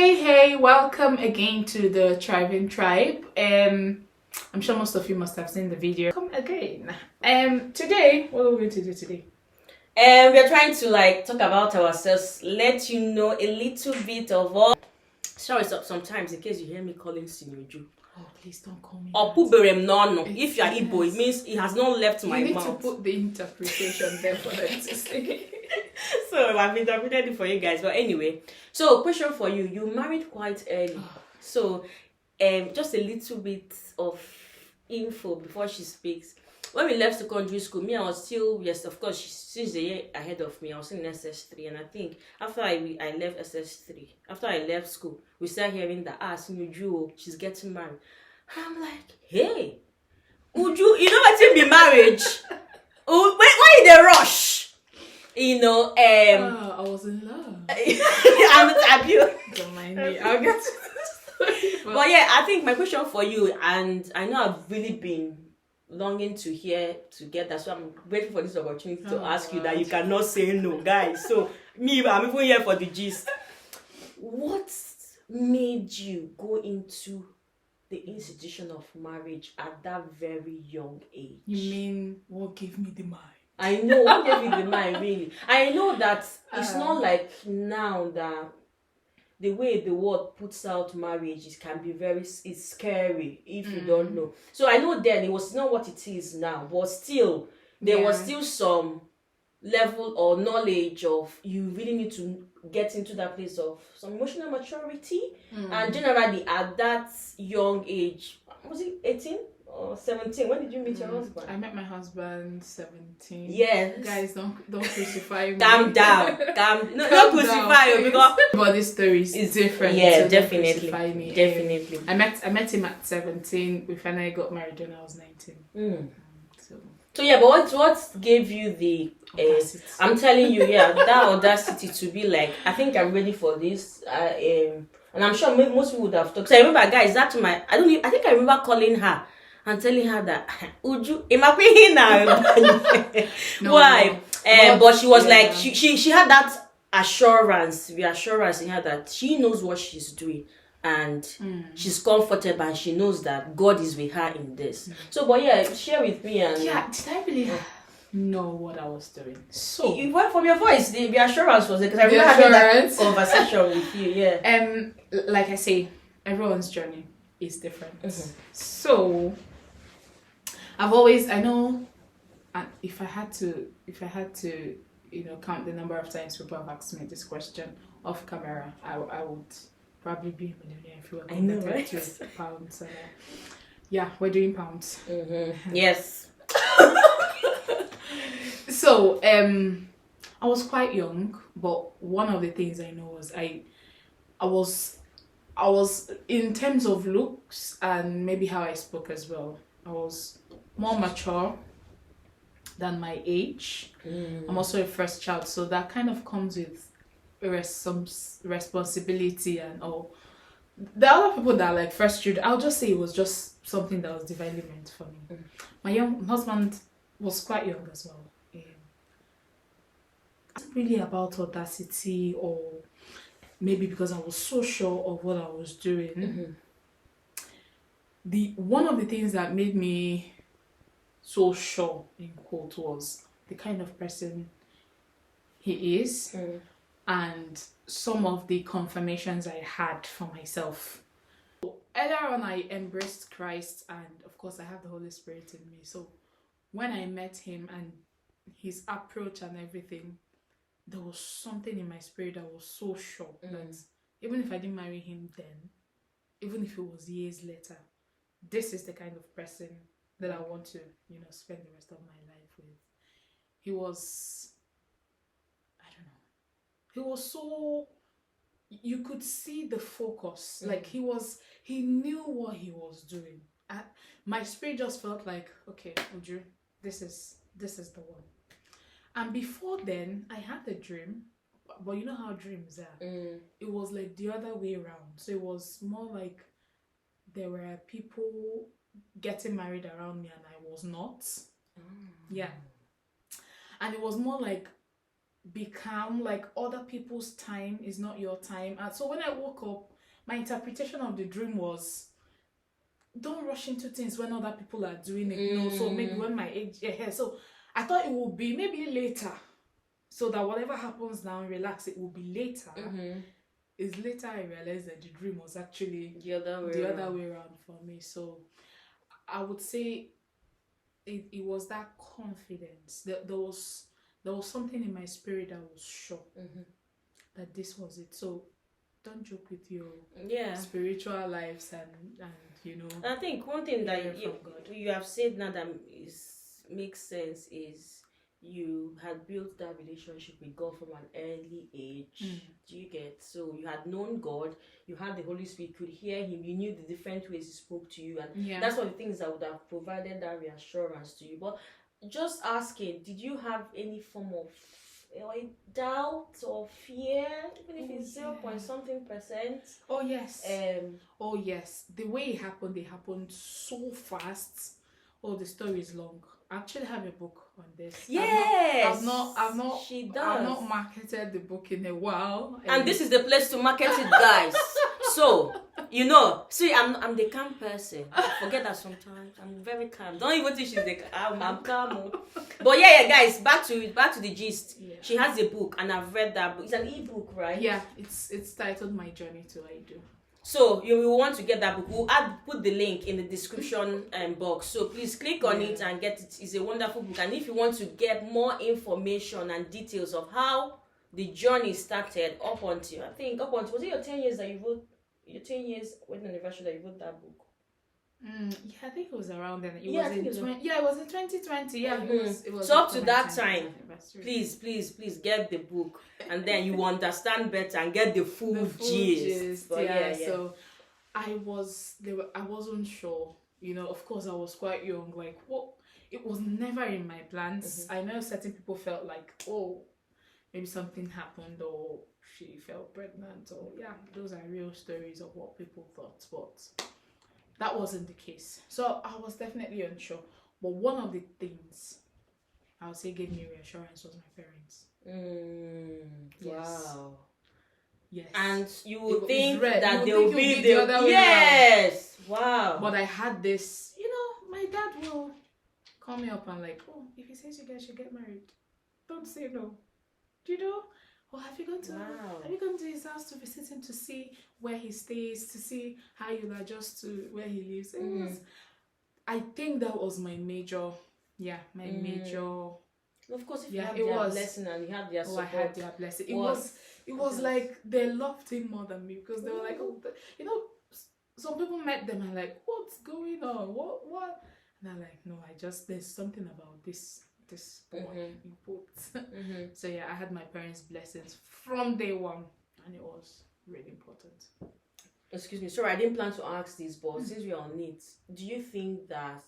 Hey, welcome again to the Thriving Tribe. I'm sure most of you must have seen the video. Come again. Today, what are we going to do today? We're trying to talk about ourselves, let you know a little bit of all. Sorry, sometimes in case you hear me calling Sinuju. Oh, please don't call me Or that. Puberem no. If you are Igbo, it means it has not left my mouth. You need to put the interpretation there for them to see. So I've interpreted it for you guys. But anyway, so question for you. You married quite early. So just a little bit of info before she speaks. When we left secondary school, me, I was still, yes, of course, she's a year ahead of me. I was in SS3, and I think after I left SS3, after I left school, we started hearing that, Sinuju, she's getting married. And I'm like, hey, would you know what in be marriage? Why in the rush? I was in love. I'm a taboo. Don't mind me. I'll get to the story. But yeah, I think my question for you, and I know I've really been longing to get that, so I'm grateful for this opportunity to ask you that you cannot say no, guys. So I'm even here for the gist. What made you go into the institution of marriage at that very young age? You mean what gave me the mind? I know what gave you the mind, really. I know that it's not like now that the way the world puts out marriage can be it's scary if you don't know. So I know then it was not what it is now, but still there was still some level or knowledge of you really need to get into that place of some emotional maturity. And generally at that young age, was it 18 or 17? When did you meet your husband? I met my husband 17. Yes. Guys, don't crucify me. Calm down. No, don't crucify you because but this story is different. Yeah, so definitely. Don't crucify me. Definitely. I met him at 17. We finally got married when I was 19. So yeah, but what gave you the I'm telling you, that audacity to be like, I think I'm ready for this. And I'm sure most people would have talked. So I remember, guys, I think I remember calling her and telling her that Uju, why? But she was like, she had that reassurance in her that she knows what she's doing. And she's comfortable and she knows that God is with her in this. So, but yeah, share with me. And did I really know what I was doing? So you went from your voice, the assurance was it? Because I remember having that conversation with you. Yeah. Like I say, everyone's journey is different. So I know, and if I had to, count the number of times people have asked me this question off camera, I would probably be a millionaire if we were converted to pounds. Yeah, we're doing pounds. Yes. So I was quite young, but one of the things I know was I was in terms of looks and maybe how I spoke as well. I was more mature than my age. I'm also a first child, so that kind of comes with some responsibility and all. The other people that are like first children, I'll just say it was just something that was divinely meant for me. My young husband was quite young as well. It wasn't really about audacity or maybe because I was so sure of what I was doing. One of the things that made me so sure in quote was the kind of person he is. And some of the confirmations I had for myself. Earlier on, I embraced Christ, and of course, I have the Holy Spirit in me. So when I met him and his approach and everything, there was something in my spirit that was so sure that even if I didn't marry him then, even if it was years later, this is the kind of person that I want to, spend the rest of my life with. He was so, you could see the focus. Like he knew what he was doing. My spirit just felt like, okay, Uju, this is the one. And before then, I had a dream, but you know how dreams are. It was like the other way around. So it was more like there were people getting married around me and I was not. Yeah. And it was more like be calm. Like, other people's time is not your time. And so when I woke up, my interpretation of the dream was, don't rush into things when other people are doing it. No, so maybe when my age, yeah. So I thought it would be maybe later, so that whatever happens now, relax. It will be later. It's later I realized that the dream was actually the other way around for me. So I would say it was that confidence. There was something in my spirit that was sure that this was it. So don't joke with your spiritual lives and you know. I think one thing that you have said now that makes sense is you had built that relationship with God from an early age. Do you get? So you had known God, you had the Holy Spirit, you could hear Him, you knew the different ways He spoke to you, and that's one of the things that would have provided that reassurance to you. But just asking, did you have any form of doubt or fear, even if it's 0 point something percent? Oh yes. Oh yes. The way it happened so fast. Oh, the story is long. I actually have a book on this. Yes. I've not. She does. I've not marketed the book in a while. And this is the place to market it, guys. So, you know, see, I'm the calm person. I forget that sometimes. I'm very calm. Don't even think she's I'm calm. But yeah, guys, back to the gist. Yeah. She has a book, and I've read that book. It's an ebook, right? Yeah, it's titled My Journey to I Do. So you will want to get that book. We'll put the link in the description box. So please click on it and get it. It's a wonderful book. And if you want to get more information and details of how the journey started was it your 10 years that you wrote, your 10 years wedding anniversary that you wrote that book? Yeah, I think it was around then. It was in 2020. Yeah, it was so up to that time, please get the book, and then you understand better and get the full gist. So I wasn't sure. You know, of course, I was quite young. Like, it was never in my plans. I know certain people felt like, oh, maybe something happened, or she fell pregnant, or those are real stories of what people thought, but that wasn't the case. So I was definitely unsure. But one of the things I would say gave me reassurance was my parents. Yes. Wow. Yes. And you would think that they will be the other way. Yes. Wow. But I had this, my dad will call me up and like, oh, if he says you guys should get married, don't say no. Do you know? Or have you gone to his house to visit him, to see where he stays, to see how you'll adjust to where he lives? I think that was my major. Of course, if you have their blessing and you have their support. I had their blessing. It was like they loved him more than me, because they were like, oh, some people met them and like, what's going on? What? And I'm like, no, there's something about this boy you put. So I had my parents' blessings from day one, and it was really important. Excuse me, sorry, I didn't plan to ask this, but since we are on it, do you think that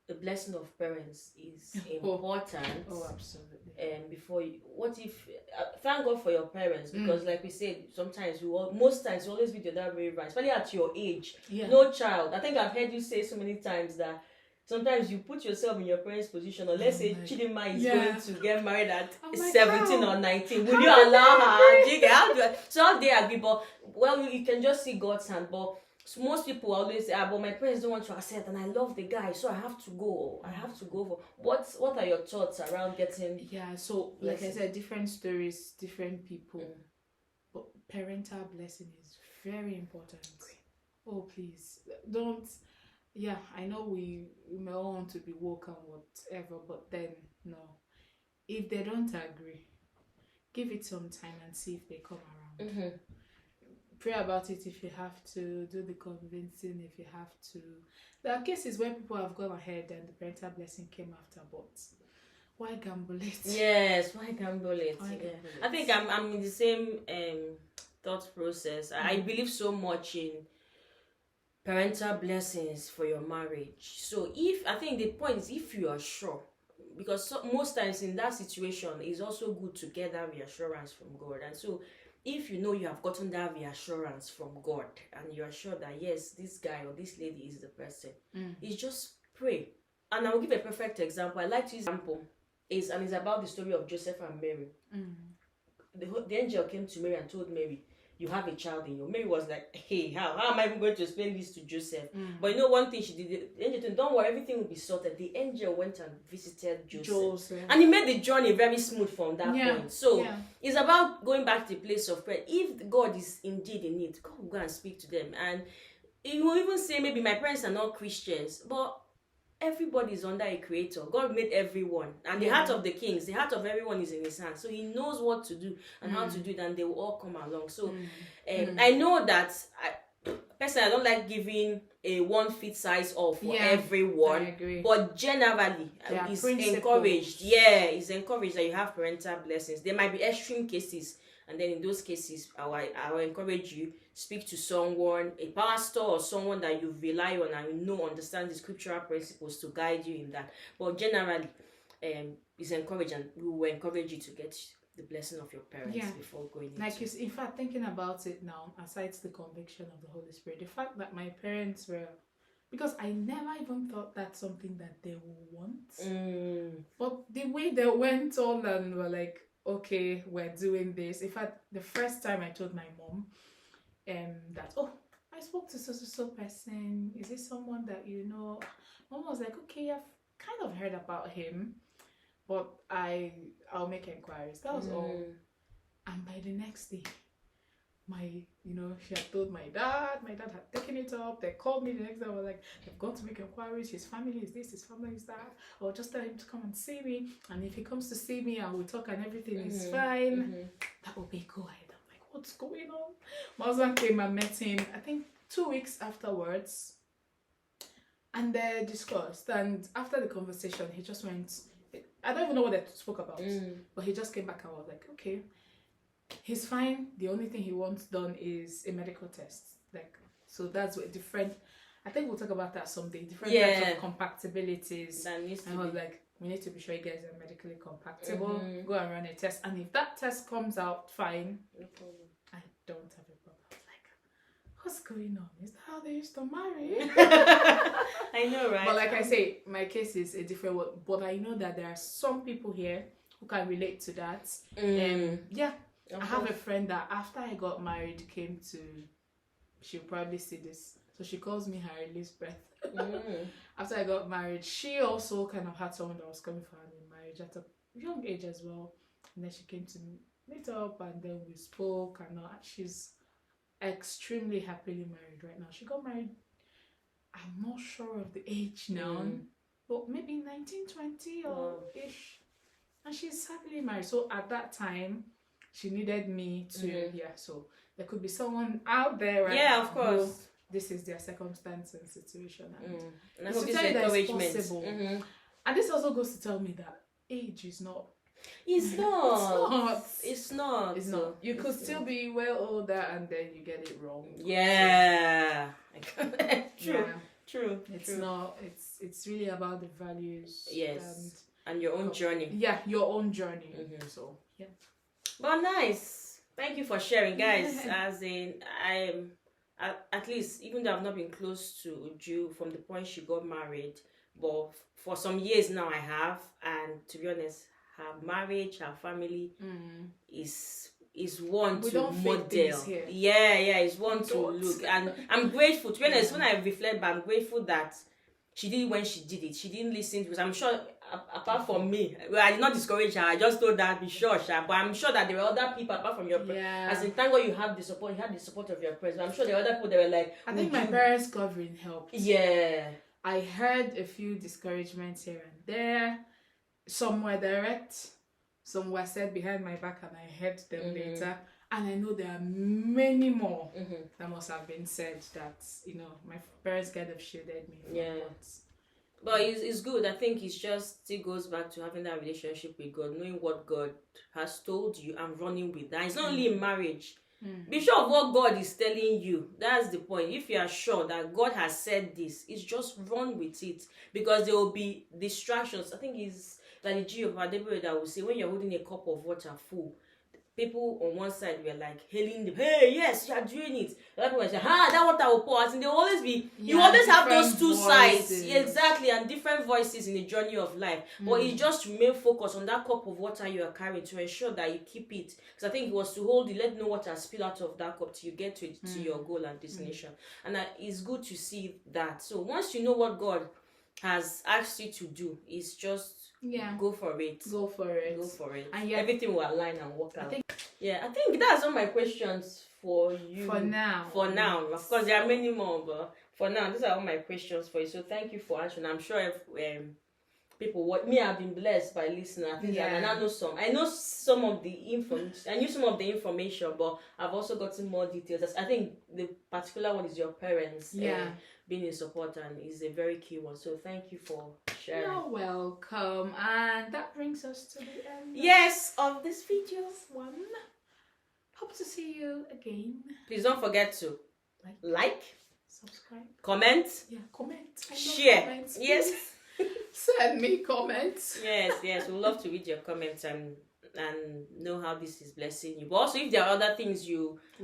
the blessing of parents is important? Oh, absolutely. What if thank God for your parents, because like we said, most times you always be the other way around, especially at your age. No child. I think I've heard you say so many times that sometimes you put yourself in your parents' position, or let's say Chidima is going to get married at 17 or 19. Will you allow her? So how they agree? But you can just see God's hand. But most people always say, but my parents don't want to accept, and I love the guy, so I have to go. For what are your thoughts around getting? So like I said, different stories, different people. But parental blessing is very important. Oh, please don't. I know we may all want to be woke and whatever, but then no. If they don't agree, give it some time and see if they come around. Pray about it if you have to, do the convincing if you have to. There are cases where people have gone ahead and the parental blessing came after, but why gamble it? Yes, why gamble it? I think I'm in the same thought process. I believe so much in parental blessings for your marriage. So I think the point is, if you are sure, because most times in that situation, it's also good to get that reassurance from God. And so if you know you have gotten that reassurance from God and you are sure that yes, this guy or this lady is the person, it's just pray. And I will give a perfect example. I like to use example. is about the story of Joseph and Mary. The angel came to Mary and told Mary, you have a child in you. Mary was like, hey, how am I even going to explain this to Joseph? But you know one thing she did, the angel told, don't worry, everything will be sorted. The angel went and visited Joseph. And he made the journey very smooth from that point. So it's about going back to the place of prayer. If God is indeed in it, God will go and speak to them. And he will even say, maybe my parents are not Christians, but everybody is under a creator. God made everyone, and the heart of the kings, the heart of everyone is in his hands. So he knows what to do and how to do it, and they will all come along. So I know that personally I don't like giving a one fit size all for everyone, but generally it's encouraged. It's encouraged that you have parental blessings. There might be extreme cases, and then in those cases I will encourage you, speak to someone, a pastor or someone that you rely on and you know understand the scriptural principles to guide you in that. But generally it's encouraged, and we will encourage you to get the blessing of your parents before going into. Like, in fact, thinking about it now, aside the conviction of the Holy Spirit, the fact that my parents were, because I never even thought that's something that they would want. But the way they went on and were like, okay, we're doing this. In fact, the first time I told my mom that, oh, I spoke to so person, is this someone that you know? Mom was like, okay, I've kind of heard about him, but I'll make inquiries. That was all. And by the next day, she had told my dad had taken it up. They called me the next day. I was like, they've got to make inquiries. His family is this, his family is that. Or just tell him to come and see me. And if he comes to see me, I will talk and everything is fine. That will be go ahead. I'm like, what's going on? My husband came and met him, I think 2 weeks afterwards. And they discussed. And after the conversation, he just went, I don't even know what they spoke about. But he just came back and was like, okay, he's fine. The only thing he wants done is a medical test. Like, so that's what different. I think we'll talk about that someday. Different types of compatibilities. And I was like, we need to be sure you guys are medically compatible. Go and run a test. And if that test comes out fine, no problem. I don't have a problem. I was like, what's going on? Is that how they used to marry? I know, right? But like I say, my case is a different one. But I know that there are some people here who can relate to that. I have a friend that after I got married she'll probably see this. So she calls me her Elizabeth. After I got married, she also kind of had someone that was coming for her in marriage at a young age as well. And then she came to meet up, and then we spoke, and she's extremely happily married right now. She got married, I'm not sure of the age now, but maybe 1920 or ish. And she's happily married. So at that time, she needed me to, so there could be someone out there, right? Yeah, of course. This is their circumstance and situation. And I hope it's encouragement. And this also goes to tell me that age is not. It's not. You could still be well older and then you get it wrong. Yeah. True. It's not. It's really about the values. Yes. And your own journey. Yeah, your own journey. So yeah. But nice. Thank you for sharing, guys. As in, at least, even though I've not been close to Uju from the point she got married, but for some years now I have, and to be honest, her marriage, her family is one to model. It's one to look. And I'm grateful. To be honest, when I reflect back, I'm grateful that she did it when she did it. She didn't listen, because I'm sure, apart from me, I did not discourage her. I just told her, be sure, but I'm sure that there were other people apart from your parents. As in, thank God you have the support. You had the support of your parents. I'm sure there were other people that were like, I think my parents' covering helped. Yeah. I heard a few discouragements here and there. Some were direct, some were said behind my back, and I heard them later. And I know there are many more that must have been said that, my parents kind of shielded me from. But it's good. I think it goes back to having that relationship with God, knowing what God has told you and running with that. It's not only in marriage. Be sure of what God is telling you. That's the point. If you are sure that God has said this, it's just run with it, because there will be distractions. I think it's like the G of Adebere that will say, when you're holding a cup of water full, people on one side were like hailing them, hey, yes, you are doing it. The other people were saying, that water will pour. As in, they will always be, you always have those two sides. Exactly, and different voices in the journey of life. But you just remain focused on that cup of water you are carrying to ensure that you keep it. Because I think it was to hold you, let no water spill out of that cup till you get to your goal and destination. And it's good to see that. So once you know what God has asked you to do, it's just go for it. Go for it. And everything will align and work out. I think that's all my questions for you. For now. Of course, there are many more, but for now, these are all my questions for you. So thank you for answering. I'm sure if people, I've been blessed by listening. I think I know some. I know some of the information. I knew some of the information, but I've also gotten more details. I think the particular one is your parents. Being in support, and is a very key one. So thank you for sharing. You're welcome. And that brings us to the end. Of this video. One. Hope to see you again. Please don't forget to like, subscribe, comment. Comment. Share. Comments, yes. Send me comments. Yes. We'd love to read your comments and know how this is blessing you. But also, if there are other things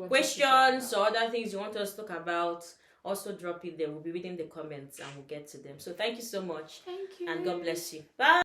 questions or other things you want us to talk about, also drop it there. We'll be reading the comments and we'll get to them. So thank you so much. Thank you. And God bless you. Bye.